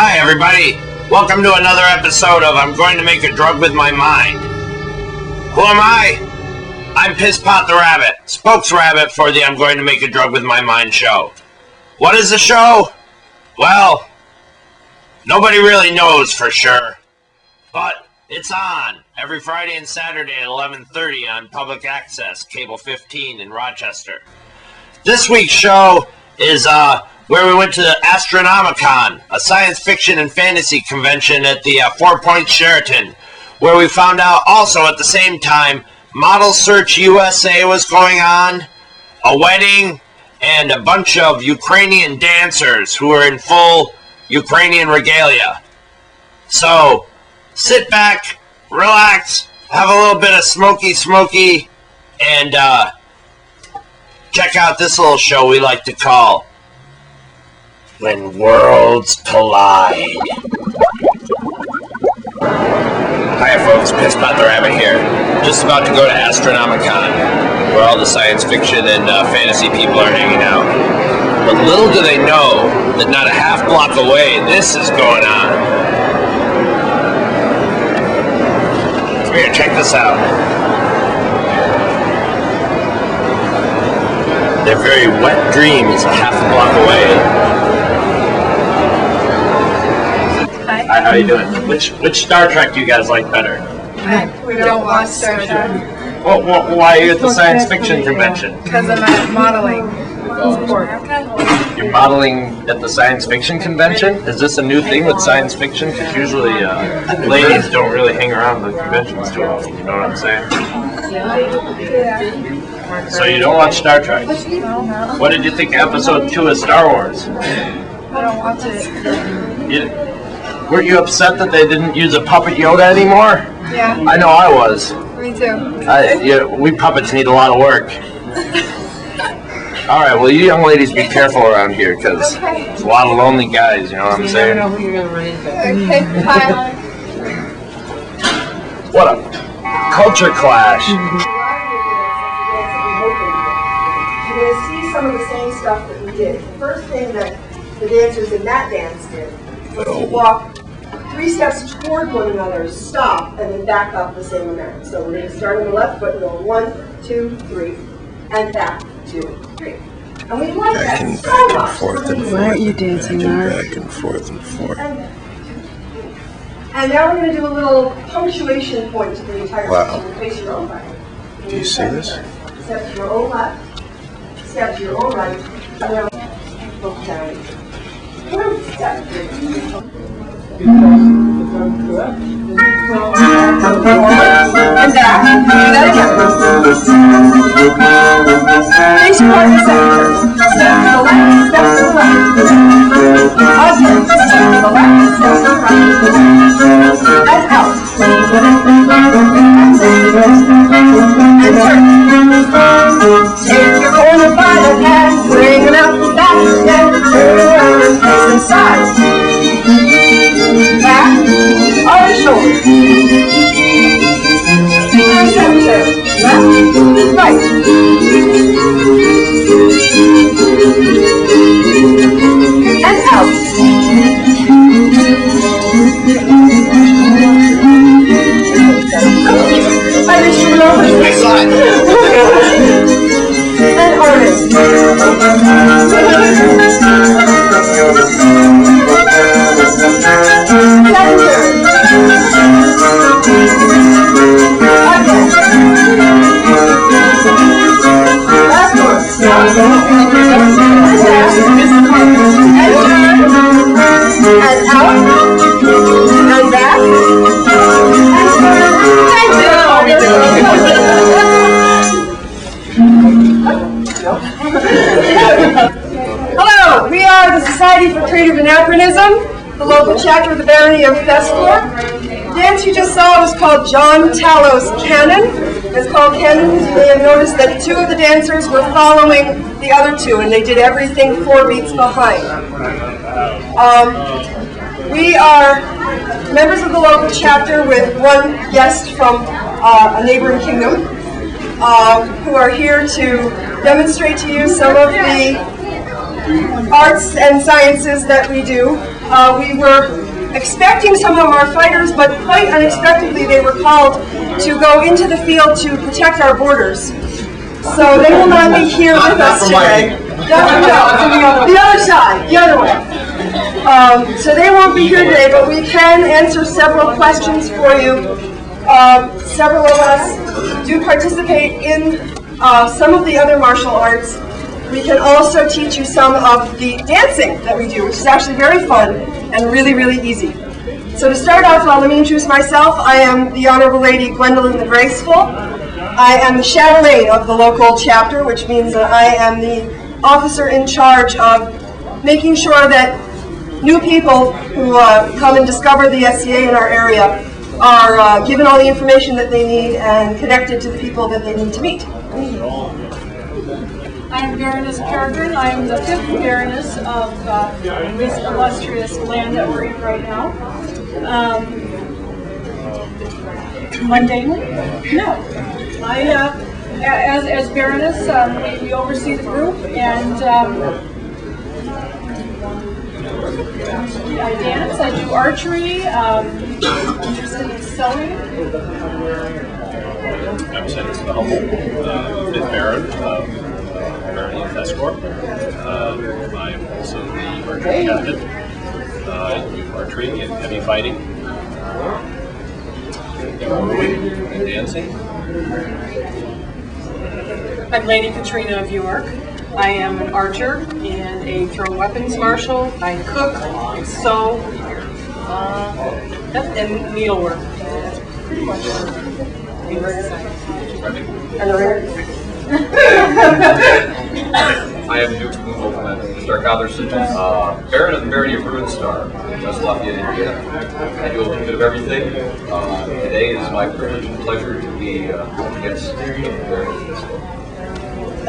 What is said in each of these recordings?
Hi everybody, welcome to another episode of I'm Going to Make a Drug with My Mind. Who am I? I'm PISSPOT the Rabbit, spokesrabbit for the I'm Going to Make a Drug with My Mind show. What is the show? Well, nobody really knows for sure, but it's on every Friday and Saturday at 11:30 on Public Access, Cable 15 in Rochester. This week's show is where we went to the Astronomicon, a science fiction and fantasy convention at the 4 Points Sheraton, where we found out also at the same time Model Search USA was going on, a wedding, and a bunch of Ukrainian dancers who were in full Ukrainian regalia. So, sit back, relax, have a little bit of smoky, and check out this little show we like to call When Worlds Collide. Hi folks, PISSPOT the Rabbit here. Just about to go to Astronomicon, where all the science fiction and fantasy people are hanging out. But little do they know that not a half block away, this is going on. Come here, check this out. Their very wet dream is a half a block away. Hi, how you doing? Which Star Trek do you guys like better? We don't watch Star Trek. Well, why are you at the science fiction convention? Because I'm at modeling. You're modeling at the science fiction convention? Is this a new thing with science fiction? Because usually ladies don't really hang around the conventions too often, you know what I'm saying? So you don't watch Star Trek? What did you think of episode 2 of Star Wars? I don't watch it. Weren't you upset that they didn't use a puppet Yoda anymore? Yeah. I know I was. Me too. We puppets need a lot of work. All right, well, you young ladies be careful around here, because there's a lot of lonely guys, you know what I'm saying? Okay, bye. What a culture clash. You're going to see some of the same stuff that we did. The first thing that the dancers in that dance did was to walk 3 steps toward one another, stop, and then back up the same amount. So we're going to start on the left foot and go 1, 2, 3, and back, 2, 3. And we like that so much. Why aren't you dancing, Mark? Back and forth and forth. And now we're going to do a little punctuation point to the entire Wow. section. Face your own right. Do you see this? Step to your own left, step to your own right, and then look down. Step to and back. Do that again. Face your right center. Step to the left, step to the right. Again, step to the left, step to the right. And out. And turn. Take your corner by the hand, bring it up, back again. Face inside. Back, other shoulder. And center. Left, right. And out. I wish you were over. Next slide. And harness. And out, and back, Hello, we are the Society for Creative Anachronism, the local chapter of the barony of PISSPOT. The dance you just saw was called John Tallow's Canon. It's called Canon because you may have noticed that 2 of the dancers were following the other 2, and they did everything 4 beats behind. We are members of the local chapter with one guest from a neighboring kingdom who are here to demonstrate to you some of the arts and sciences that we do. We were expecting some of them are fighters, but quite unexpectedly they were called to go into the field to protect our borders. So they will not be here with us today. The other side, the other way. So they won't be here today, but we can answer several questions for you. Several of us do participate in some of the other martial arts. We can also teach you some of the dancing that we do, which is actually very fun and really, really easy. So to start off, let me introduce myself. I am the Honorable Lady Gwendolyn the Graceful. I am the chatelaine of the local chapter, which means that I am the officer in charge of making sure that new people who come and discover the SCA in our area are given all the information that they need and connected to the people that they need to meet. I am Baroness Peregrine. I am the 5th Baroness of this illustrious land that we're in right now. Mundanely? No. As Baroness, we oversee the group, and I dance, I do archery, interested in sewing. I'm sent to the humble 5th Baron. Escort. I'm also the archery captain. I do archery and heavy fighting, and dancing. I'm Lady Katrina of York. I am an archer and a thrown weapons marshal. I cook, I sew, and needlework. That's pretty much I am Duke Nobleman, Starkotherson, Baron of the Barony of Runestar, just Lafayette, Indiana. I do a little bit of everything. Today is my privilege and pleasure to be against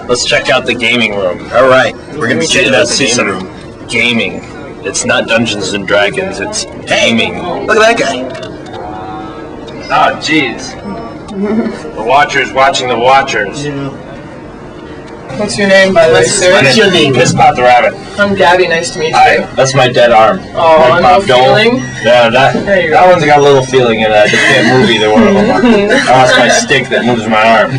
Let's check out the gaming room. All right, we're gonna see some gaming. It's not Dungeons and Dragons. It's gaming. Look at that guy. Oh, jeez. The Watchers watching the Watchers. What's your name, by the way, sir? What's your name? PISSPOT the Rabbit. I'm Gabby, nice to meet you. Hi, that's my dead arm. Oh, like no Bob Dole. feeling? Yeah, that one's got a little feeling in it. I just can't move either one of them. I lost my stick that moves my arm.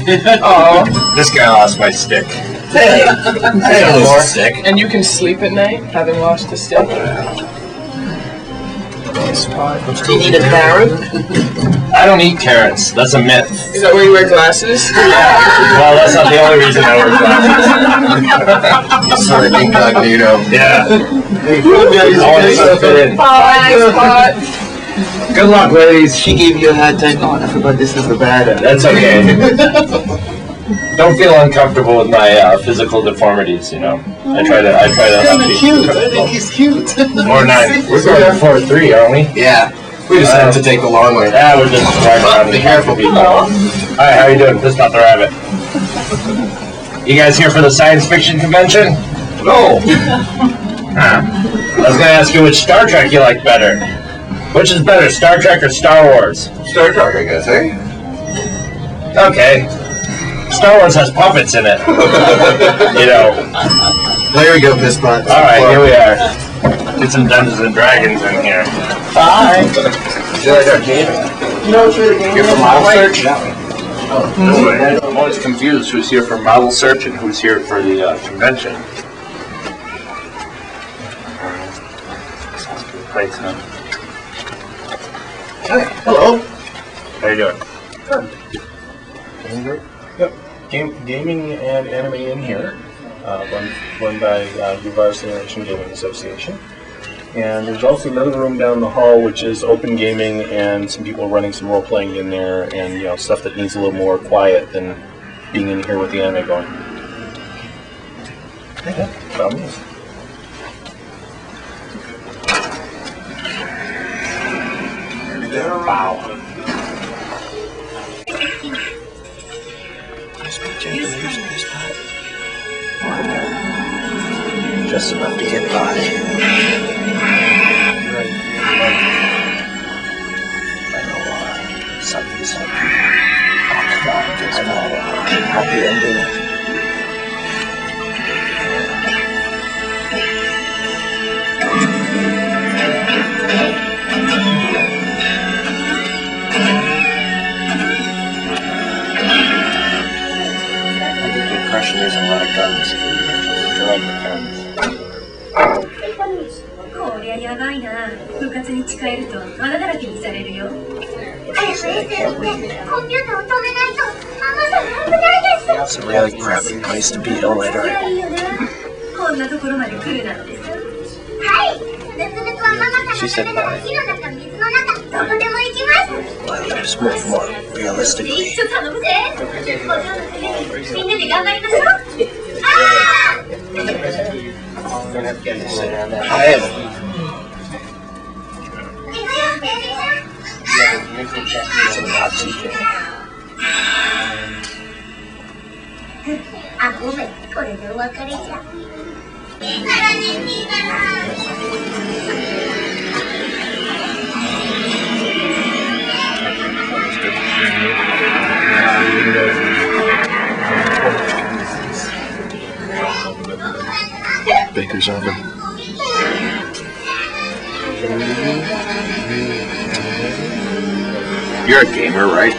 Oh. This guy lost my stick. Hey, I lost a stick. And you can sleep at night, having lost a stick? Do you need a carrot? I don't eat carrots. That's a myth. Is that why you wear glasses? Well, that's not the only reason I wear glasses. Sort of incognito. Yeah. I want to fit in. Spot. Good luck, ladies. She gave you a hard time. Oh, I forgot this is the bad. That's okay. Don't feel uncomfortable with my physical deformities, you know. I try to help you. Cute. I think he's cute. Or 9. We're going for 3, aren't we? Yeah. We decided to take the long way. Yeah, we're just riding around. Be careful, people. Hi, how you doing? PISSPOT the Rabbit. You guys here for the science fiction convention? No. I was gonna ask you which Star Trek you like better. Which is better, Star Trek or Star Wars? Star Trek, I guess, eh? Okay. Star Wars has puppets in it. You know. There we go, PISSPOT. Alright, here we are. Get some Dungeons and Dragons in here. Bye. Do you like our game? You know what's really game? Here for model search? I'm always confused who's here for model search and who's here for the convention. Great, huh? Hi. Hello. How you doing? Yep. Gaming and anime in here, run by Uvar's Generation Gaming Association. And there's also another room down the hall which is open gaming and some people running some role playing in there and stuff that needs a little more quiet than being in here with the anime going. Okay, problems. Wow. Just enough to get by. I know something's up. Oh, come on, I know happy ending. There's a lot of guns. I like the guns. こりゃやばいな。部活に近いと穴だらけにされるよ。早くエステに行ってコンピューターを止めないとママさん危ないです。 It's a really crappy place to be a い later. やいいよな。こんなところまで来るなんてさ。はい。ブツブツはママさんが食べた火の中、水の中、どこでも行きます。 Let's move more realistically. 一緒頼むぜ。お嬢の冬にみんなで頑張りましょう。ああ。 あ、ごめん、これでお別れじゃ。Baker's oven. You're a gamer, right?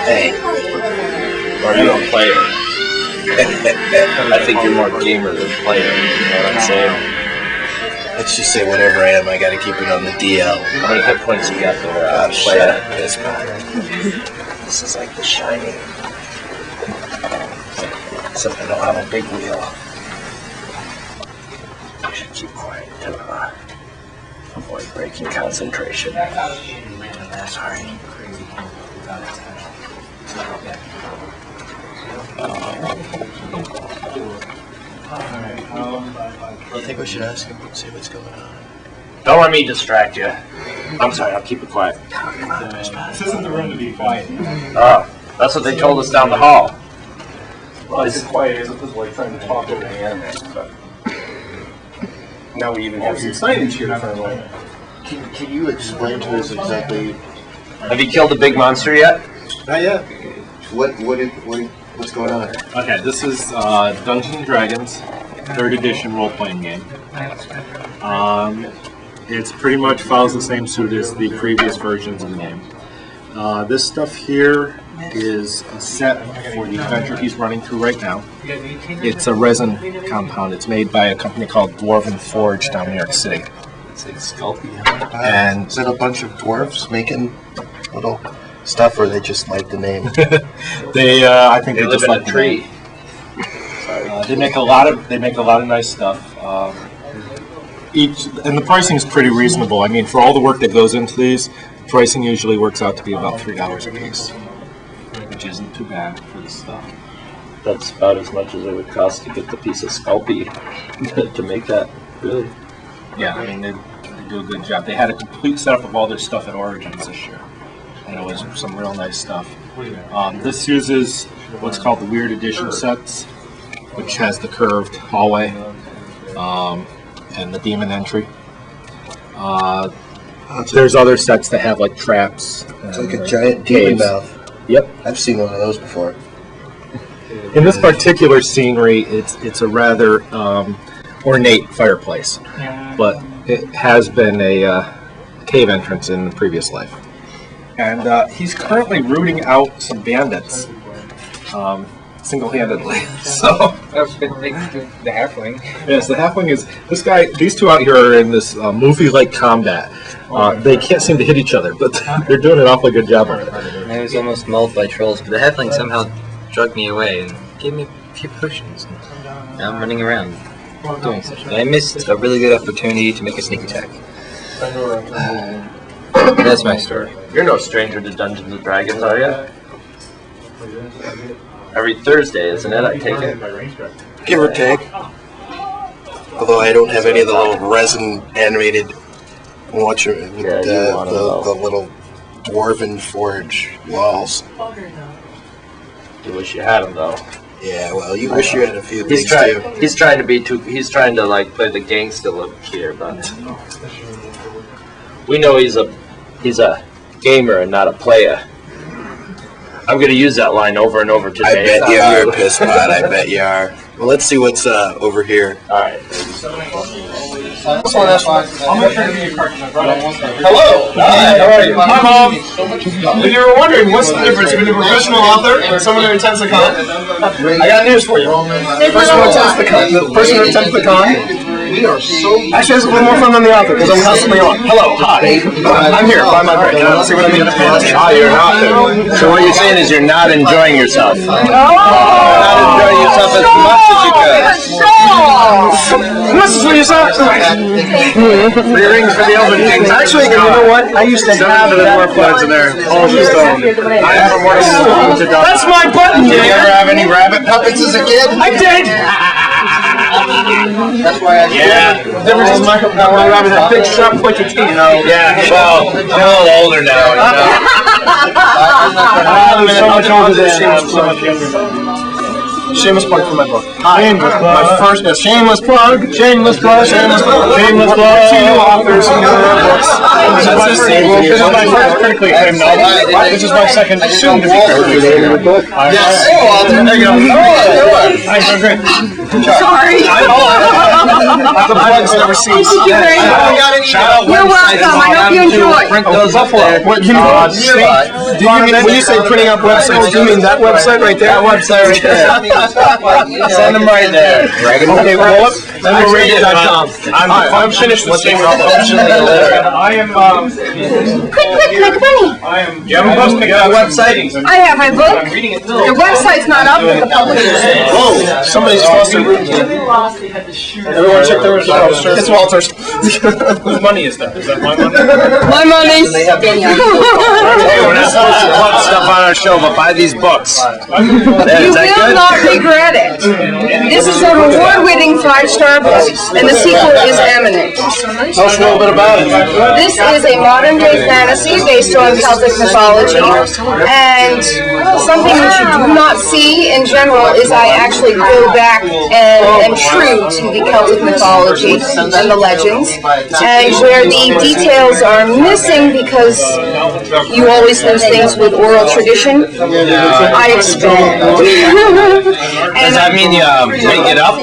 Hey, Or are you a player? I think you're more gamer than player. You know what I'm saying? let's just say whatever I am, I gotta keep it on the DL. How many hit points you got there? Oh, shut Player? up, PISSPOT. This is like The Shining. Except I don't have a big wheel. I should keep quiet to avoid breaking concentration. Sorry. You think we should ask him, see what's going on? Don't let me distract you. I'm sorry, I'll keep it quiet. This isn't the room to be quiet. Oh, that's what they told us down the hall. Well, it's quiet as opposed to like trying to talk over the anime. But now we even have some signage here for like. Can you explain to us exactly? Have you killed a big monster yet? Not yet. What's going on? Okay, this is Dungeons & Dragons, 3rd edition role-playing game. It's pretty much follows the same suit as the previous versions of the game. This stuff here is a set for the adventure he's running through right now. It's a resin compound. It's made by a company called Dwarven Forge down in New York City. It's Sculpey. And is it a bunch of dwarves making little stuff, or they just like the name? They, I think They they live just in like a the tree. name. They make a lot of nice stuff. And the pricing is pretty reasonable. I mean, for all the work that goes into these, pricing usually works out to be about $3 a piece, which isn't too bad for this stuff. That's about as much as it would cost to get the piece of Sculpey to make that, really. Yeah, I mean, they do a good job. They had a complete setup of all their stuff at Origins this year, and it was some real nice stuff. This uses what's called the Weird Edition sets, which has the curved hallway and the demon entry. There's other sets that have like traps. It's like a giant demon caves. mouth. Yep. I've seen one of those before. In this particular scenery, it's a rather ornate fireplace, but it has been a cave entrance in the previous life. And he's currently rooting out some bandits single-handedly. So The halfling. yes, the halfling is this guy. These two out here are in this movie-like combat. They can't seem to hit each other, but they're doing an awfully good job of it. I was almost mauled by trolls, but the halfling somehow dragged me away and gave me a few potions. And now I'm running around doing such. But I missed a really good opportunity to make a sneak attack. That's my story. You're no stranger to Dungeons & Dragons, are you? Every Thursday, isn't it? I take it. Give or take. Although I don't have any of the little resin animated watcher, the little Dwarven Forge walls. You wish you had them, though. Yeah, well, you wish you had a few He's things too. He's trying to be too. He's trying to like play the gangster look here, but we know he's a gamer and not a player. I'm gonna use that line over and over today. I bet you are, PISSPOT. I bet you are. Well, let's see what's over here. All right. Hello. Hi. How are you? Hi, Mom. If you were wondering what's the difference between a professional author and someone who attends the con, I got news for you. The person who attends the con, actually has a little more fun than the author because I'm constantly on. Hello. Hi. I'm here. Buy my break. Let's see what I mean. Ah, you're an author. So what you're saying is you're not enjoying yourself. You're not enjoying yourself as much as you could. What's for yourself? Free rings for the open things. Actually, you know what? I used to have the more plugs in there. All the stone. I have more to go. That's my button. Did you ever have any rabbit puppets as a kid? I did. That's why I Yeah. There was this Michael Power rabbit that big sharp pointed teeth. Yeah. Well, I'm a little older now. I'm so much older than shameless plug for my book. Hi. My first shameless plug. Shameless plug. Shameless plug. Shameless plug. 2 new authors and books. This is my first critically acclaimed novel. This is my second soon to be critically acclaimed book. Yes. There you go. I'm great. Sorry. The plugs never cease. You're welcome. I hope you enjoy. Print those up there. What you mean? When you say printing up websites, do you mean that website right there? That website right there. Send them right there. Okay, well, radio.com. I'm finished with saying I am. Quick, bunny. You haven't posted a website? I have my book. The website's not up, but the publisher's. Whoa! Somebody's lost their room. Everyone check their results. It's Walter's. Whose money is that? Is that my money? My money's Danielle. Hey, we're not supposed to plug stuff on our show, but buy these books. You will not regret it. This is an award-winning 5-star book, and the sequel is imminent. Tell us a little bit about it. This is a modern-day fantasy based on Celtic mythology, and something that you do not see in general is I actually go back and am true to the Celtic mythology and the legends, and where the details are missing because you always lose things with oral tradition, I expand. Does that mean you make it up?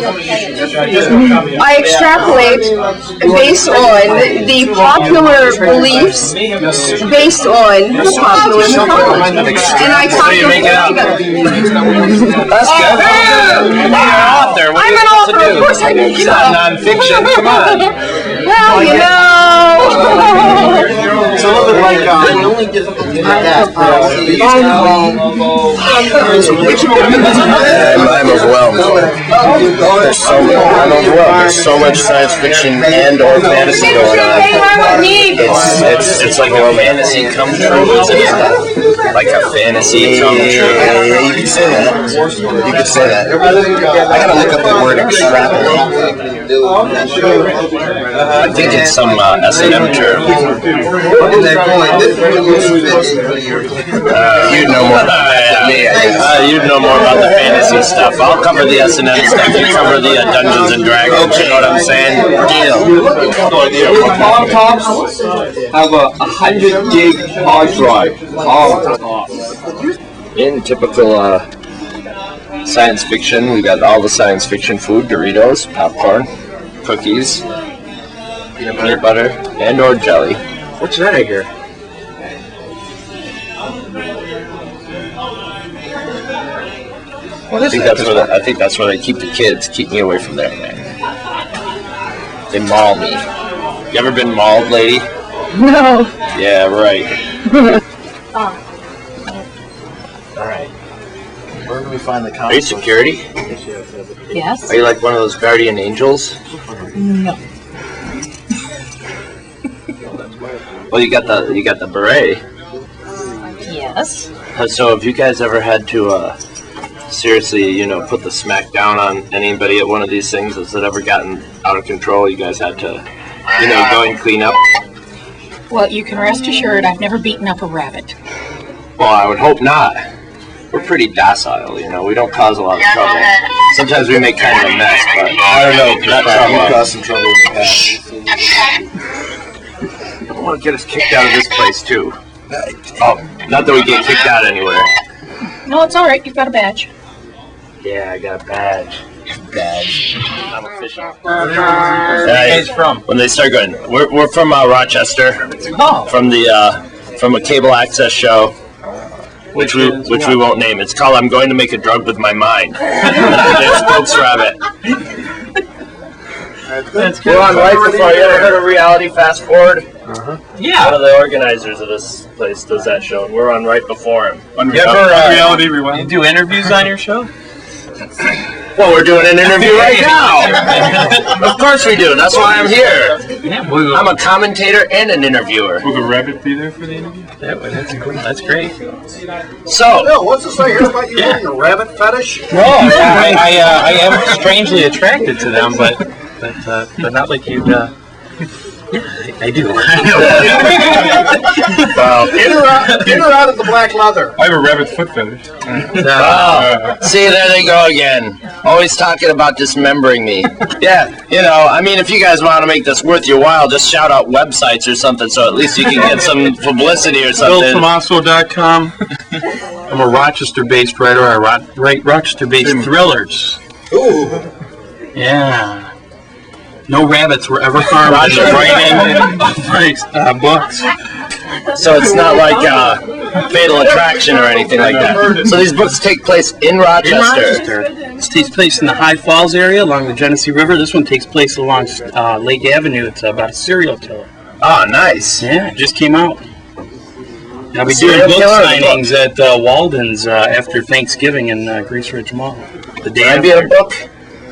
I extrapolate based on the popular beliefs, based on the popular mythology, and I talk So you make it up. That's good. You're an author. What I'm are you an supposed author, to do? of course I make It's it not up. non-fiction. Come on. Well, you know. It's a little bit like I'm overwhelmed. There's so much science fiction and or fantasy going on. It's like a fantasy come true, isn't it? Like a fantasy come true. Yeah, you could say that. You could say that. I gotta look up the word extrapolate. I think it's some S&M term. You'd know more about that than me. You'd know more about the fantasy stuff. I'll cover the S&M stuff. You cover the Dungeons and Dragons. You know what I'm saying? Deal. Laptops have a 100 gig hard drive. In typical science fiction, we got all the science fiction food: Doritos, popcorn, cookies, peanut butter, and or jelly. What's that I hear? I think that's where they keep the kids. Keep me away from there, man. They maul me. You ever been mauled, lady? No. Yeah, right. Alright. Where do we find the Are you security? Yes. Are you like one of those guardian angels? No. Well, you got the beret. Yes. So have you guys ever had to seriously, put the smack down on anybody at one of these things? Has it ever gotten out of control? You guys had to, go and clean up? Well, you can rest assured I've never beaten up a rabbit. Well, I would hope not. We're pretty docile, we don't cause a lot of trouble. Sometimes we make kind of a mess, but I don't know, not trouble. You caused some trouble in the past. You don't want to get us kicked out of this place, too. Oh, not that we get kicked out anywhere. No, it's all right. You've got a badge. Yeah, I got a badge. Bad. I'm official. Where are you guys from? When they start going, we're from Rochester. Oh. From a cable access show, which we won't name. It's called "I'm Going to Make a Drug with My Mind." It's Spokes Rabbit. That's We're on right before. You ever heard of Reality Fast Forward? Yeah. One of the organizers of this place does that show, and we're on right before him. You ever Reality Rewind? You do interviews on your show? Well, we're doing an interview right now. Of course we do. That's why I'm here. Yeah, I'm a commentator and an interviewer. Will the rabbit be there for the interview? Yeah, well, that's cool. That's great. So, Bill, what's this I hear about you having a rabbit fetish? No, I am strangely attracted to them, but not like you'd. Yeah, I do. well, In or out of the black leather? I have a rabbit foot fetish. See, there they go again. Always talking about dismembering me. Yeah, I mean, if you guys want to make this worth your while, just shout out websites or something, so at least you can get some publicity or something. BillTomaso.com. I'm a Rochester-based writer. I write Rochester-based thrillers. Ooh. Yeah. No rabbits were ever harmed Roger in books. So it's not like Fatal Attraction or anything like that. So these books take place in Rochester. This takes place in the High Falls area along the Genesee River. This one takes place along Lake Avenue. It's about a serial killer. Oh, nice. Yeah, it just came out. I'll be doing Serial book killer signings at Walden's after Thanksgiving in Grease Ridge Mall. The day Can I be in a book?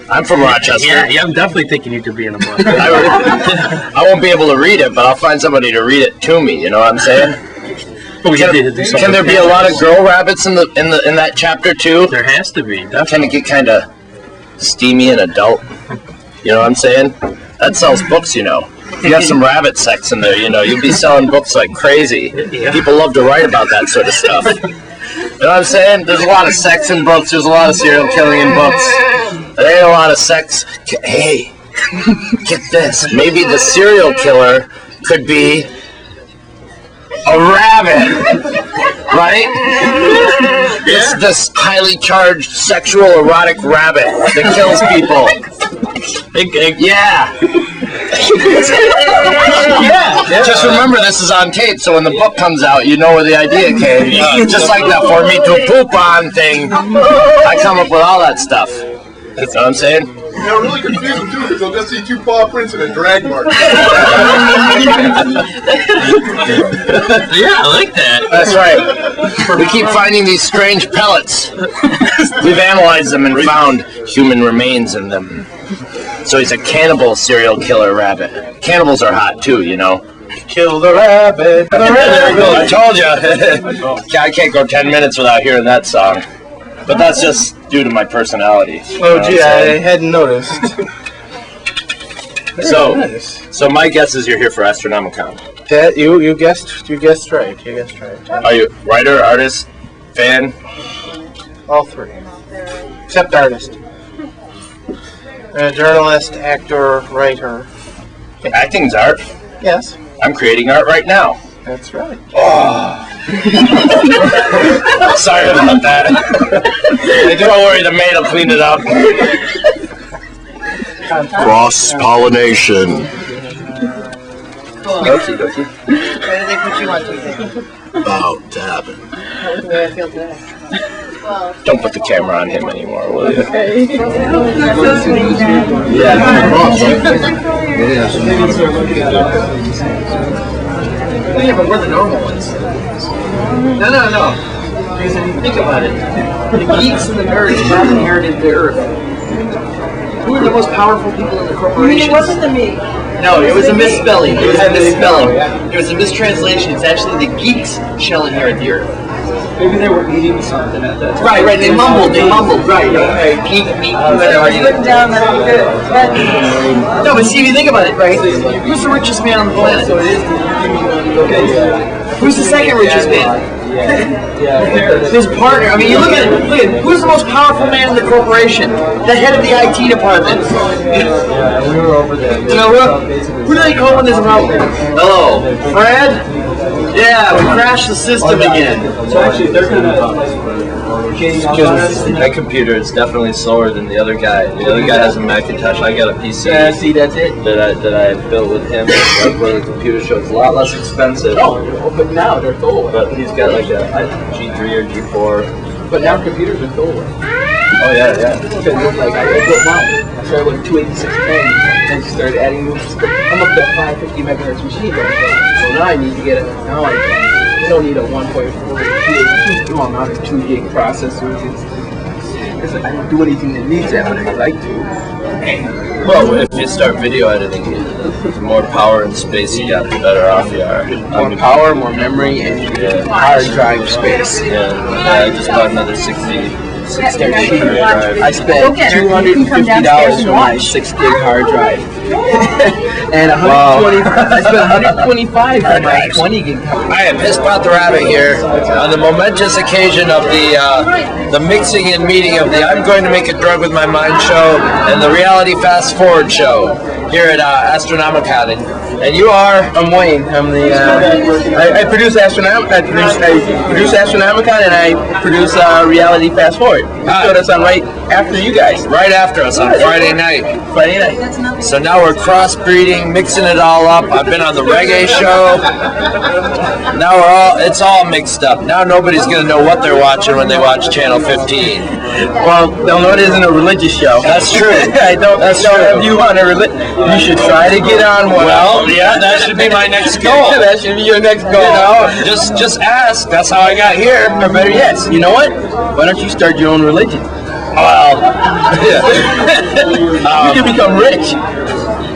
I'm from Rochester. Yeah, I'm definitely thinking you could be in a book. I won't be able to read it, but I'll find somebody to read it to me. You know what I'm saying? Can there be a lot of girl rabbits in that chapter too? There has to be. Definitely. Can it get kind of steamy and adult? You know what I'm saying? That sells books, you know. If you have some rabbit sex in there, you'll be selling books like crazy. Yeah. People love to write about that sort of stuff. You know what I'm saying? There's a lot of sex in books. There's a lot of serial killing in books. There ain't a lot of sex. Hey, get this. Maybe the serial killer could be a rabbit, right? This highly charged sexual erotic rabbit that kills people. Yeah. Yeah. Just remember, this is on tape, so when the book comes out, you know where the idea came. Just like that "for me to poop on" thing, I come up with all that stuff. You know what I'm saying? It'll really confuse them too, because they'll just see two paw prints and a drag mark. Yeah, I like that. That's right. We keep finding these strange pellets. We've analyzed them and found human remains in them. So he's a cannibal serial killer rabbit. Cannibals are hot too, Kill the rabbit. I told you. I can't go 10 minutes without hearing that song. But that's just due to my personality. Oh, gee, I hadn't noticed. So my guess is you're here for Astronomicon. You guessed right. Are you writer, artist, fan? All three. Except artist. Journalist, actor, writer. Acting's art. Yes. I'm creating art right now. That's right. Oh. Sorry about that. Don't worry, the maid will clean it up. Cross-pollination. Okie dokie. What you want to do? About tapping. The way I feel today. Don't put the camera on him anymore, will you? Yeah, but we're the normal ones. No. Because if you think about it, the geeks and the nerds have inherited the earth. Who are the most powerful people in the corporation? It wasn't the me. No, it was a misspelling. It was a misspelling. It was a mistranslation. It's actually the geeks shall inherit the earth. Maybe they were eating something at that time. Right, they mumbled, right. Geek, meat, whatever. Put down, that'd be good. No, but see, if you think about it, right? Who's the richest man on the planet? Who's the second richest man? His partner. I mean, you look at it. Who's the most powerful man in the corporation? The head of the IT department. Yeah, we were over there. Who do they call when there's a problem? Hello, Fred? Yeah, we crashed the system again. So actually, they're kind of That computer is definitely slower than the other guy. The other guy has a Macintosh. I got a PC. Yeah, see, that's it. That I built with him. Like where the computer show. It's a lot less expensive. Oh, but now they're throwaway. But he's got like a G3 or G4. But now computers are throwaway. Oh yeah, yeah. Because like I built mine. I started with 28610 and started adding new. I'm up to 550 megahertz machine. So now I need to get now I don't need a 1.4 gig. I'm not a 2 gig processor. I don't do anything that needs that, but I'd like to. Well, if you start video editing, the more power and space you got, the better off you are. More power, more memory, and hard drive space. Yeah, I just bought another 60 gig hard drive. I spent $250 for my 6 gig hard drive. And I spent $125 for my 20 gig hard drive. I am PISSPOT the Rabbit here on the momentous occasion of the mixing and meeting of the I'm Going to Make a Drug with My Mind show and the Reality Fast Forward show here at Astronomicon. And you are? I'm Wayne. I'm the I produce Astronomicon and I produce Reality Fast Forward. You showed us on right after you guys. Right after us on Friday night. Friday night. So now we're crossbreeding, mixing it all up. I've been on the reggae show. Now it's all mixed up. Now nobody's gonna know what they're watching when they watch Channel 15. Well, they'll know it isn't a religious show. That's true. I don't have you on a You should try to get on one. Well, yeah, that should be my next goal. That should be your next goal. You know, just ask. That's how I got here. Or better yet, you know what? Why don't you start your own religion? Well, you can become rich.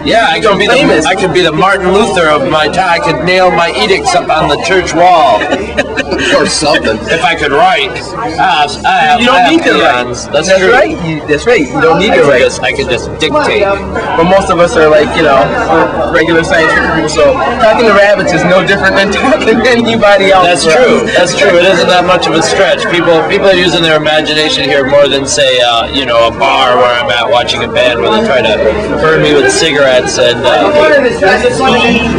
Yeah, I could be famous. I could be the Martin Luther of my time. I could nail my edicts up on the church wall. Or something. If I could write. You don't need to write. That's right. That's right. You don't need to write. I could just dictate. But most of us are like, regular science fiction people. So talking to rabbits is no different than talking to anybody else. That's true. That's true. It isn't that much of a stretch. People are using their imagination here more than say, a bar where I'm at watching a band where they try to burn me with cigarettes. And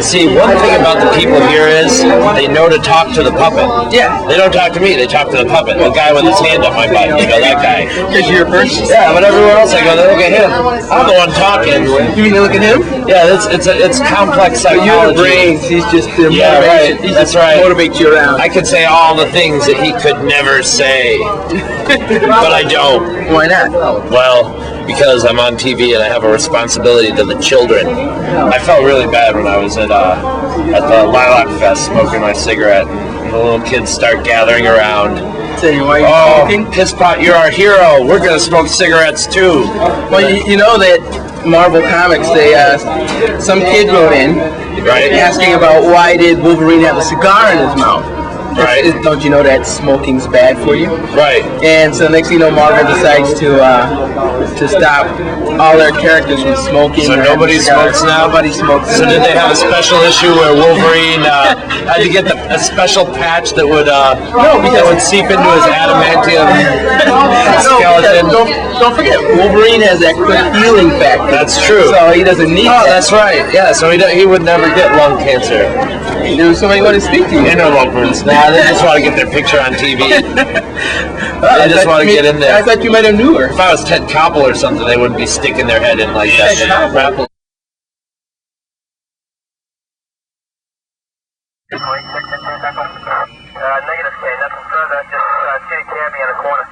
see, one thing about the people here is they know to talk to the puppet. Yeah. They don't talk to me, they talk to the puppet. The guy with his hand up my butt. They go, that guy. Because you're first? Yeah, but everywhere else I go, they look at him. I'm the one talking. You mean they look at him? Yeah, it's complex psychology. You're the brains, he's just the motivation. Right. That's right. Motivate you around. I could say all the things that he could never say. But I don't. Why not? Well, because I'm on TV and I have a responsibility to the children. I felt really bad when I was at the Lilac Fest smoking my cigarette. And the little kids start gathering around. Saying, why are you smoking? PISSPOT, you're our hero. We're going to smoke cigarettes too. Well, you know that Marvel Comics, some kid wrote in asking about why did Wolverine have a cigar in his mouth. Right. Don't you know that smoking's bad for you? Right. And so next thing you know, Marvel decides to stop all their characters from smoking. So nobody smokes now? Nobody smokes. So did they have a special issue where Wolverine had to get a special patch that would seep into his adamantium skeleton? Don't forget, Wolverine has that quick healing factor. That's true. So he doesn't need that. That's right. Yeah, so he would never get lung cancer. There's somebody want to speak to you. They know lovebirds. Nah, they just want to get their picture on TV. They just want to get in there. I thought you might have knew her. If I was Ted Koppel or something, they wouldn't be sticking their head in like that. Negative, K, nothing further, just Tammy in the corner.